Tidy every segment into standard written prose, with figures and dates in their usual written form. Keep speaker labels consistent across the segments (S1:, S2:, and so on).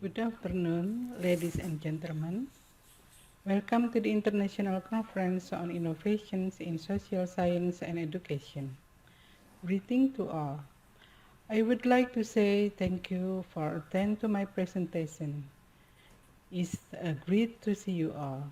S1: Good afternoon, ladies and gentlemen. Welcome to the International Conference on Innovations in Social Science and Education. Greeting to all. I would like to say thank you for attending to my presentation. It's great to see you all.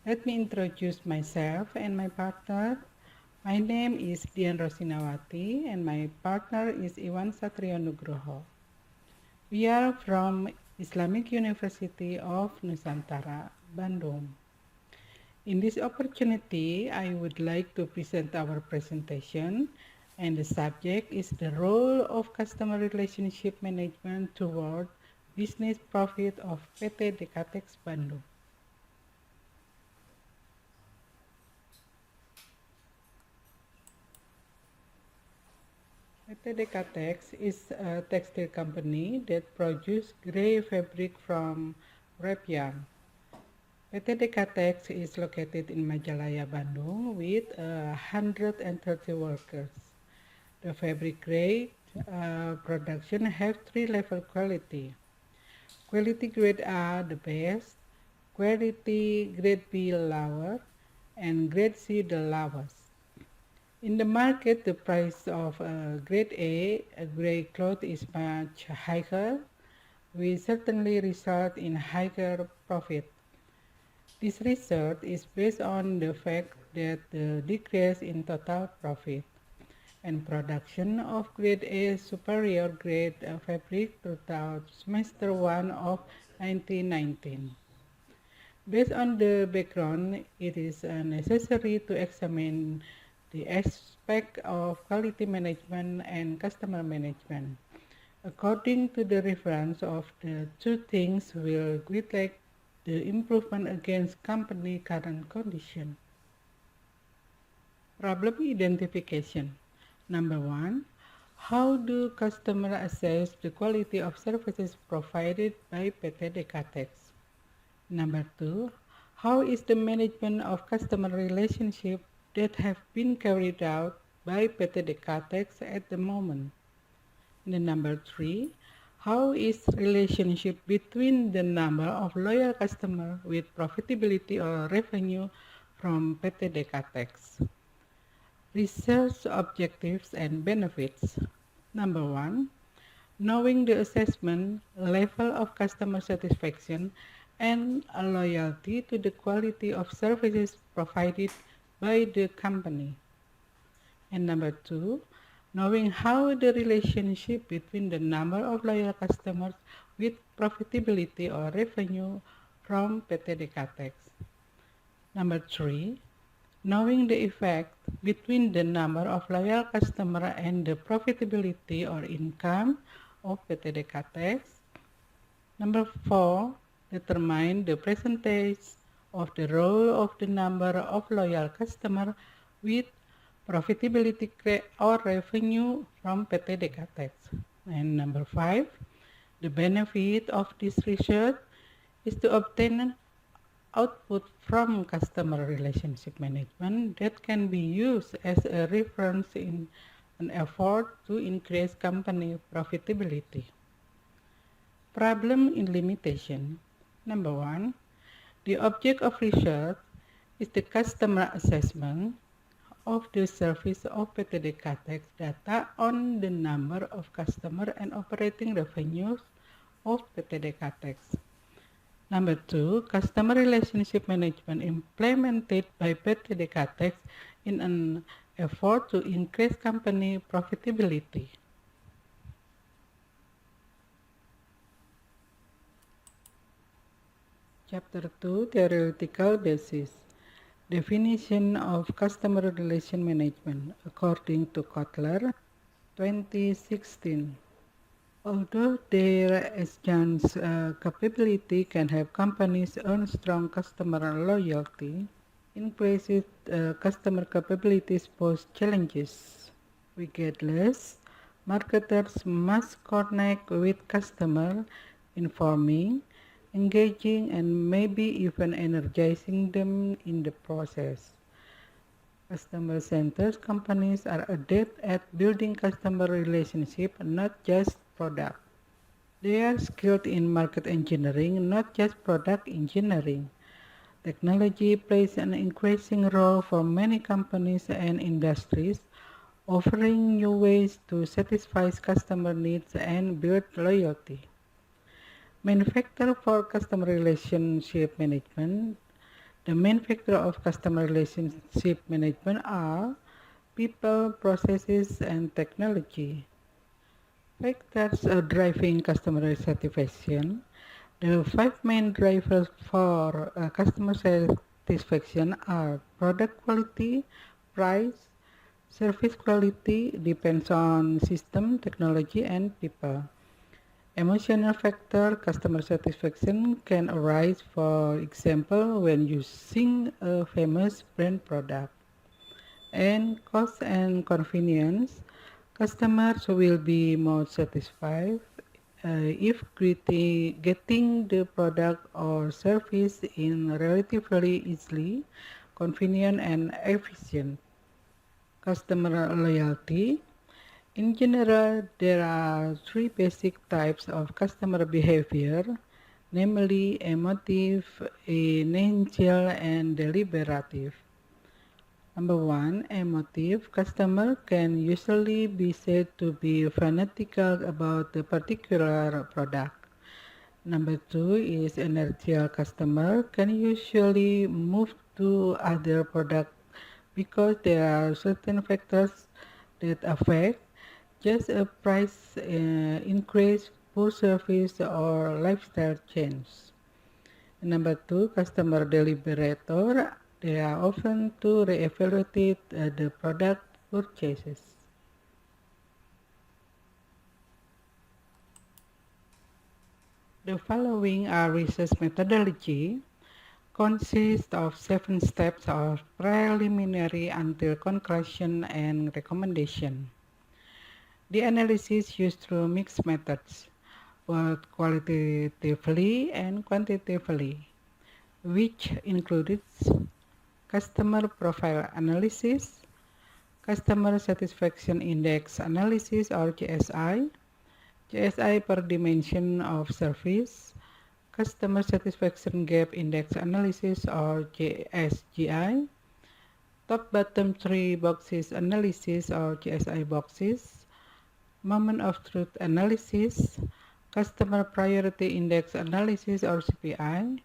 S1: Let me introduce myself and my partner. My name is Dian Rosinawati and my partner is Iwan Satrio Nugroho. We are from Islamic University of Nusantara, Bandung. In this opportunity, I would like to present our presentation, and the subject is the role of customer relationship management toward business profit of PT Dekatex Bandung. PT Dekatex is a textile company that produces gray fabric from rapian. PT Dekatex is located in Majalaya, Bandung with 130 workers. The fabric grade production have three-level quality. Quality grade A the best, quality grade B lower, and grade C the lowest. In the market, the price of grade A gray cloth is much higher, which certainly result in higher profit. This research is based on the fact that the decrease in total profit and production of grade A superior grade fabric throughout semester 1 of 1919. Based on the background, it is necessary to examine the aspect of quality management and customer management. According to the reference of the two things will reflect the improvement against company current condition. Problem identification. Number 1. How do customers assess the quality of services provided by PT Dekatex? Number 2. How is the management of customer relationship that have been carried out by PT Dekatex at the moment? And number 3. How is relationship between the number of loyal customers with profitability or revenue from PT Dekatex? Research objectives and benefits. Number 1. Knowing the assessment level of customer satisfaction and loyalty to the quality of services provided by the company. And number 2. Knowing how the relationship between the number of loyal customers with profitability or revenue from PT Dekatex. Number 3. Knowing the effect between the number of loyal customers and the profitability or income of PT Dekatex. Number 4. Determine the percentage of the role of the number of loyal customers with profitability or revenue from PT Dekatex. And number 5. The benefit of this research is to obtain output from customer relationship management that can be used as a reference in an effort to increase company profitability. Problem in limitation. Number 1. The object of research is the customer assessment of the service of PT Dekatex data on the number of customers and operating revenues of PT Dekatex. Number 2, customer relationship management implemented by PT Dekatex in an effort to increase company profitability. Chapter 2, Theoretical Basis. Definition of customer relation management according to Kotler, 2016. Although their exchange capability can help companies earn strong customer loyalty, increased customer capabilities pose challenges. Regardless, marketers must connect with customers, informing, engaging, and maybe even energizing them in the process. Customer-centered companies are adept at building customer relationships, not just product. They are skilled in market engineering, not just product engineering. Technology plays an increasing role for many companies and industries, offering new ways to satisfy customer needs and build loyalty. Main factor for customer relationship management. The main factor of customer relationship management are people, processes, and technology. Factors driving customer satisfaction. The five main drivers for customer satisfaction are product quality, price, service quality, depends on system, technology, and people. Emotional factor customer satisfaction can arise, for example, when using a famous brand product. And cost and convenience, customers will be more satisfied if getting the product or service in relatively easily, convenient and efficient. Customer loyalty. In general, there are three basic types of customer behavior, namely emotive, initial, and deliberative. Number one, emotive. Customer can usually be said to be fanatical about the particular product. Number two is inertial. Customer can usually move to other product because there are certain factors that affect just a price increase, poor service, or lifestyle change. Number two, customer deliberator. They are often to reevaluate the product purchases. The following are research methodology consists of 7 steps of preliminary until conclusion and recommendation. The analysis used through mixed methods, both qualitatively and quantitatively, which includes customer profile analysis, customer satisfaction index analysis or CSI, CSI per dimension of service, customer satisfaction gap index analysis or CSGI, top bottom three boxes analysis or CSI boxes, moment of truth analysis, customer priority index analysis or CPI,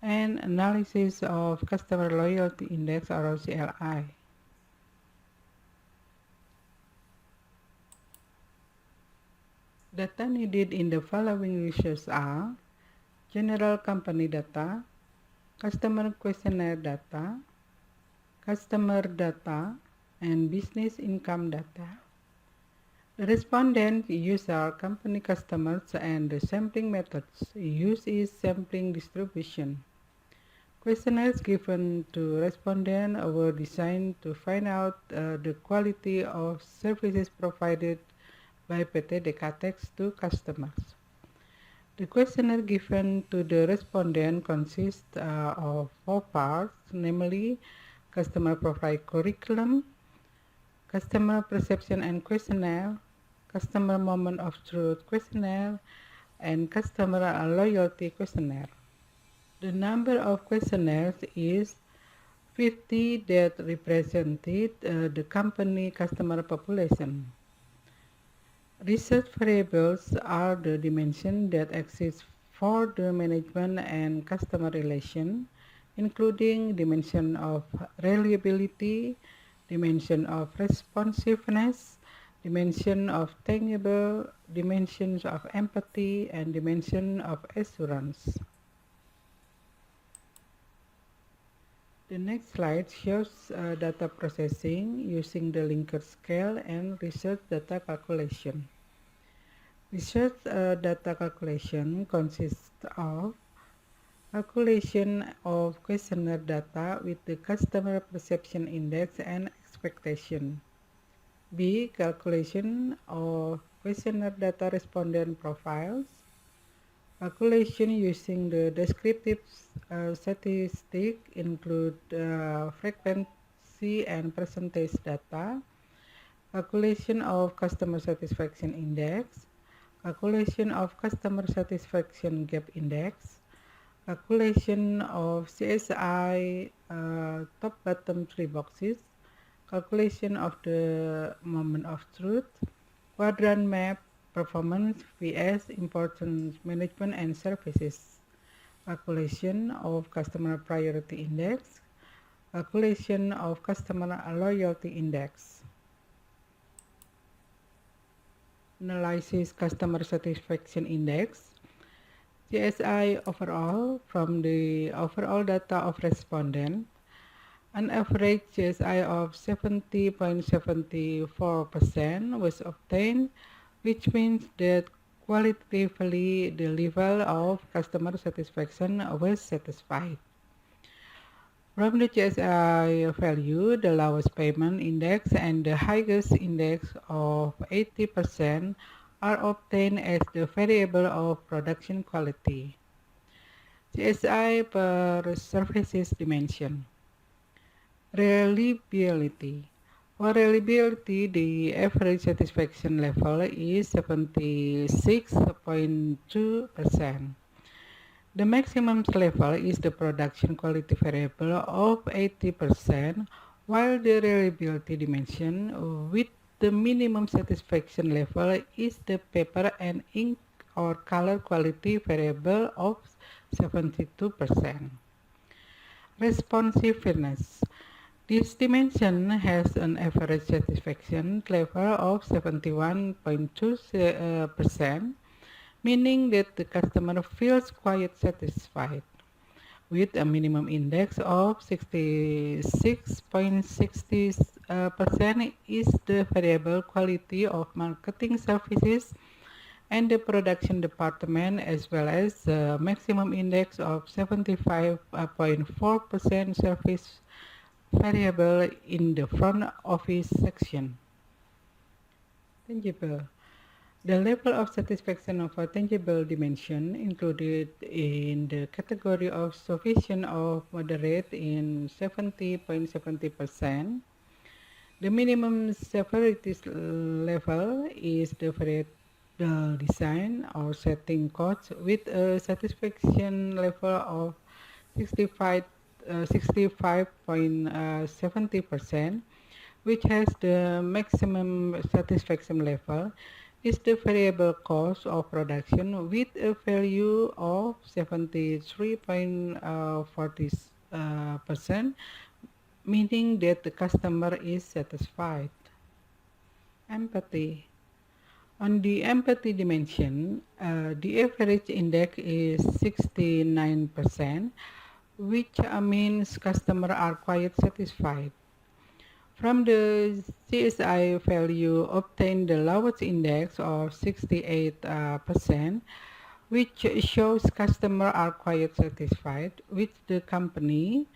S1: and analysis of customer loyalty index or CLI. Data needed in the following research are general company data, customer questionnaire data, customer data, and business income data. The respondent use our company customers, and the sampling methods used is sampling distribution. Questionnaires given to respondents were designed to find out the quality of services provided by PT Dekatex to customers. The questionnaire given to the respondent consists of 4 parts, namely customer profile curriculum, customer perception and questionnaire, customer moment of truth questionnaire, and customer loyalty questionnaire. The number of questionnaires is 50 that represented the company customer population. Research variables are the dimensions that exist for the management and customer relation, including dimension of reliability, dimension of responsiveness, dimension of tangible, dimensions of empathy, and dimension of assurance. The next slide shows data processing using the Likert scale and research data calculation. Research data calculation consists of calculation of questionnaire data with the customer perception index and expectation. B. Calculation of questionnaire data respondent profiles. Calculation using the descriptive statistic include frequency and percentage data. Calculation of customer satisfaction index. calculation of customer satisfaction gap index, calculation of CSI top-bottom three boxes, calculation of the moment of truth, quadrant map, performance vs importance management and services, calculation of customer priority index, calculation of customer loyalty index. Analysis customer satisfaction index. CSI overall from the overall data of respondent. An average CSI of 70.74% was obtained, which means that qualitatively the level of customer satisfaction was satisfied. From the CSI value, the lowest payment index and the highest index of 80% are obtained as the variable of production quality. CSI per services dimension. Reliability. For reliability, the average satisfaction level is 76.2%. The maximum level is the production quality variable of 80%, while the reliability dimension with the minimum satisfaction level is the paper and ink or color quality variable of 72%. Responsiveness. This dimension has an average satisfaction level of 71.2%, meaning that the customer feels quite satisfied, with a minimum index of 66.60% is the variable quality of marketing services and the production department, as well as the maximum index of 75.4% service variable in the front office section. Tangible. The level of satisfaction of a tangible dimension included in the category of sufficient or moderate in 70.70%. The minimum severity level is the variable design or setting cost with a satisfaction level of 65.70%, which has the maximum satisfaction level, is the variable cost of production with a value of 73.40%, meaning that the customer is satisfied. Empathy. On the empathy dimension, the average index is 69%, which means customers are quite satisfied. From the CSI value obtained the lowest index of 68%, which shows customers are quite satisfied with the company,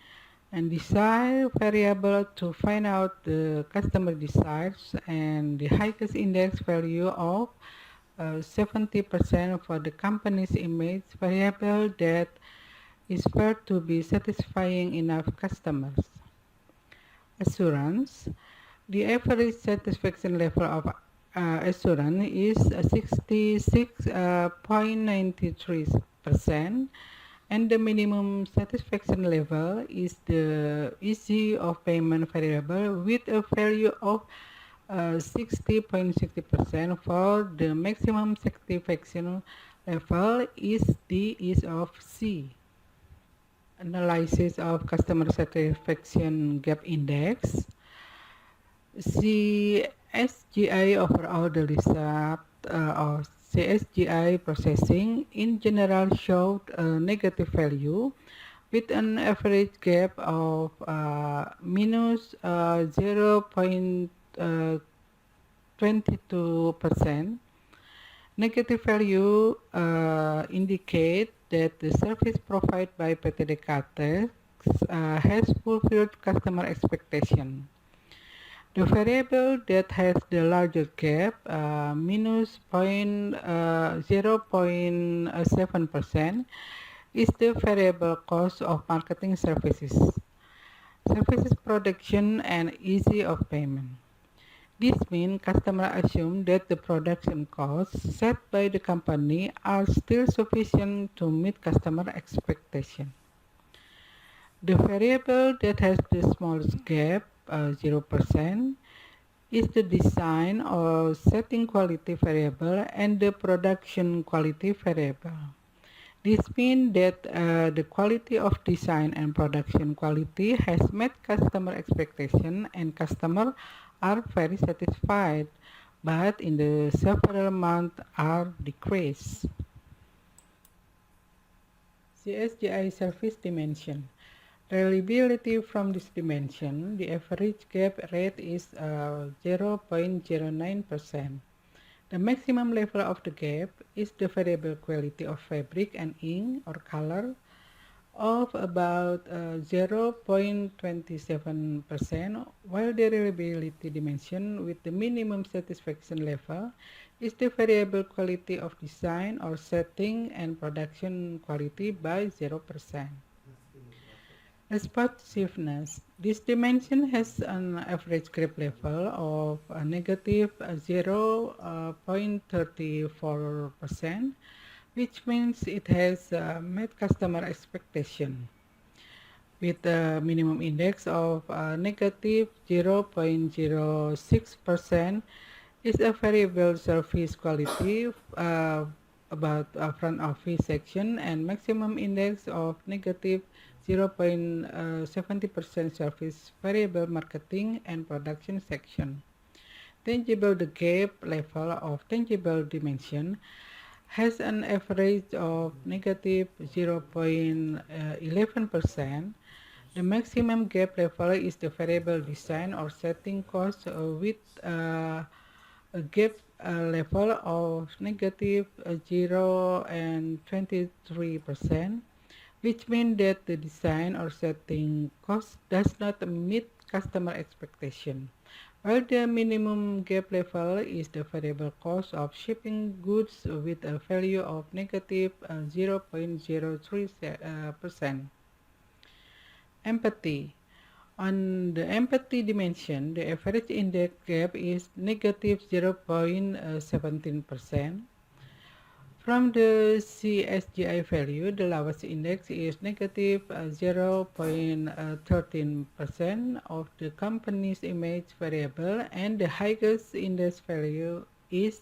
S1: and desire variable to find out the customer desires, and the highest index value of 70% for the company's image variable that is felt to be satisfying enough customers. Assurance. The average satisfaction level of assurance is 66.93%, and the minimum satisfaction level is the easy of payment variable with a value of 60.60%, for the maximum satisfaction level is the ease of C. Analysis of customer satisfaction gap index. CSGI overall the result of CSGI processing in general showed a negative value with an average gap of minus 0.22%. Negative value indicate that the service provided by PT Dekatex has fulfilled customer expectation. The variable that has the larger gap, minus 0.7%, is the variable cost of marketing services, services production, and easy of payment. This means customers assume that the production costs set by the company are still sufficient to meet customer expectation. The variable that has the smallest gap, 0%, is the design or setting quality variable and the production quality variable. This means that the quality of design and production quality has met customer expectation and customers are very satisfied, but in the several months are decreased. CSGI service dimension. Reliability from this dimension, the average gap rate is 0.09%. The maximum level of the gap is the variable quality of fabric and ink or color of about 0.27%, while the reliability dimension with the minimum satisfaction level is the variable quality of design or setting and production quality by 0%. Responsiveness. This dimension has an average grip level of a negative 0.34%, which means it has met customer expectation. With a minimum index of negative 0.06% is a variable service quality about front office section and maximum index of negative 0.70% service variable marketing and production section. Tangible the gap level of tangible dimension has an average of negative 0.11%. The maximum gap level is the variable design or setting cost with a gap level of negative 0.23%, which means that the design or setting cost does not meet customer expectation, while the minimum gap level is the variable cost of shipping goods with a value of negative 0.03%. Empathy. On the empathy dimension, the average index gap is negative 0.17%. From the CSGI value, the lowest index is negative 0.13% of the company's image variable, and the highest index value is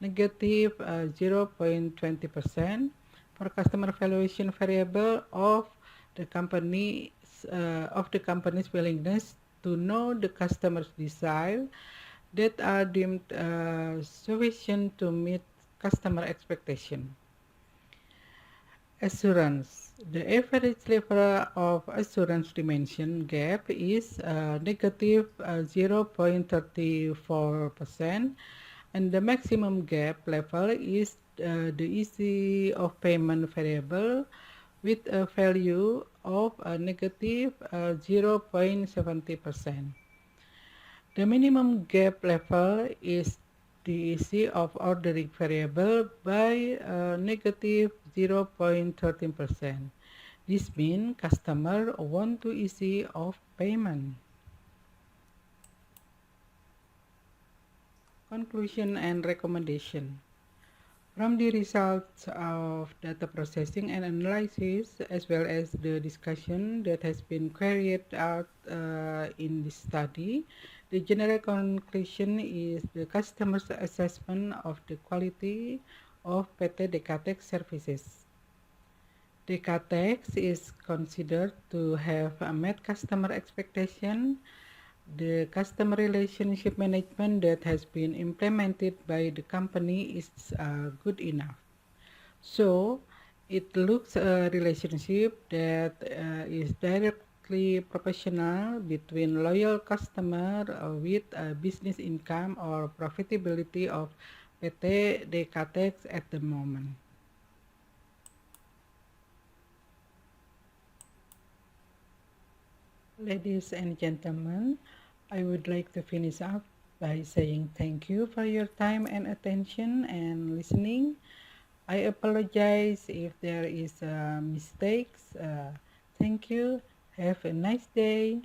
S1: negative 0.20% for customer valuation variable of the company's willingness to know the customer's desire that are deemed sufficient to meet customer expectation. Assurance. The average level of assurance dimension gap is negative 0.34%, and the maximum gap level is the easy of payment variable with a value of negative 0.70%. The minimum gap level is the easy of ordering variable by negative 0.13%. This means customer want to easy of payment. Conclusion and recommendation. From the results of data processing and analysis, as well as the discussion that has been carried out in this study, the general conclusion is the customer's assessment of the quality of PT Dekatex services. Dekatex is considered to have met customer expectation. The customer relationship management that has been implemented by the company is good enough. So it looks a relationship that is directly proportional between loyal customer with business income or profitability of PT Dekatex at the moment. Ladies and gentlemen, I would like to finish up by saying thank you for your time and attention and listening. I apologize if there is mistakes. Thank you. Have a nice day.